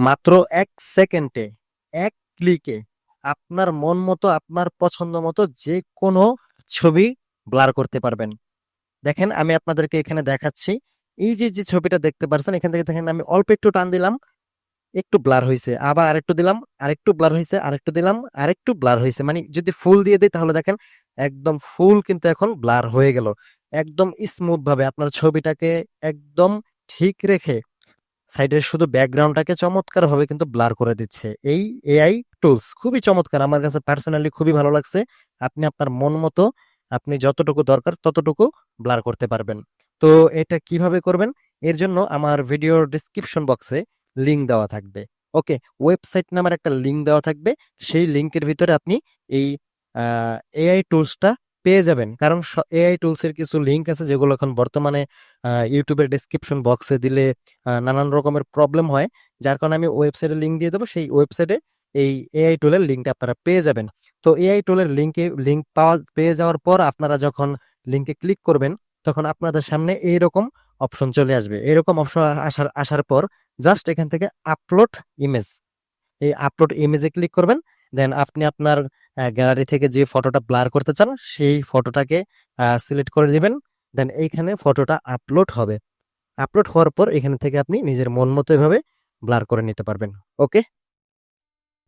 মাত্র 1 সেকেন্ডে, 1 ক্লিকে আপনার মন মতো, আপনার পছন্দ মতো যে কোনো ছবি ব্লার করতে পারবেন। দেখেন আমি আপনাদেরকে এখানে দেখাচ্ছি। এই যে যে ছবিটা দেখতে পাচ্ছেন, এখান থেকে দেখেন আমি অল্প একটু টান দিলাম, একটু ব্লার হয়েছে, আবার আরেকটু দিলাম, আরেকটু ব্লার হয়েছে, আরেকটু দিলাম, আরেকটু ব্লার হয়েছে। মানে যদি ফুল দিয়ে দিই তাহলে দেখেন একদম ফুল কিন্তু এখন ব্লার হয়ে গেল। একদম স্মুথ ভাবে আপনার ছবিটাকে একদম ঠিক রেখে সাইডের শুধু ব্যাকগ্রাউন্ডটাকে চমৎকার ভাবে কিন্তু ব্লার করে দিচ্ছে এই এআই টুলস। খুবই চমৎকার, আমার কাছে পার্সোনালি খুবই ভালো লাগছে। আপনি আপনার মন মতো আপনি যতটুকু দরকার ততটুকু ব্লার করতে পারবেন। তো এটা কিভাবে করবেন, এর জন্য আমার ভিডিওর ডিসক্রিপশন বক্সে লিংক দেওয়া থাকবে। ওকে, ওয়েবসাইট নামের একটা লিংক দেওয়া থাকবে। সেই লিংকের ভিতরে আপনি এই এআই টুলসটা পেয়ে যাবেন। কারণ এআই টুলস এর কিছু লিংক আছে যেগুলো এখন বর্তমানে ইউটিউবের ডিসক্রিপশন বক্সে দিলে নানান রকমের প্রবলেম হয়। যার কারণে আমি ওয়েবসাইটের লিংক দিয়ে দেবো, সেই ওয়েবসাইটে এই এআই টুলের লিঙ্কটা আপনারা পেয়ে যাবেন। তো এআই টুলের লিঙ্ক পেয়ে যাওয়ার পর আপনারা যখন লিঙ্কে ক্লিক করবেন, তখন আপনাদের সামনে এইরকম অপশন চলে আসবে। এরকম অপশন আসার পর জাস্ট এখান থেকে আপলোড ইমেজ, এই আপলোড ইমেজে ক্লিক করবেন। দেন আপনি আপনার গ্যালারি থেকে যে ফটোটা ব্লার করতে চান সেই ফটোটাকে সিলেক্ট করে দিবেন। দেন এইখানে ফটোটা আপলোড হবে। আপলোড হওয়ার পর এখান থেকে আপনি নিজের মন মতো এভাবে ব্লার করে নিতে পারবেন। ওকে।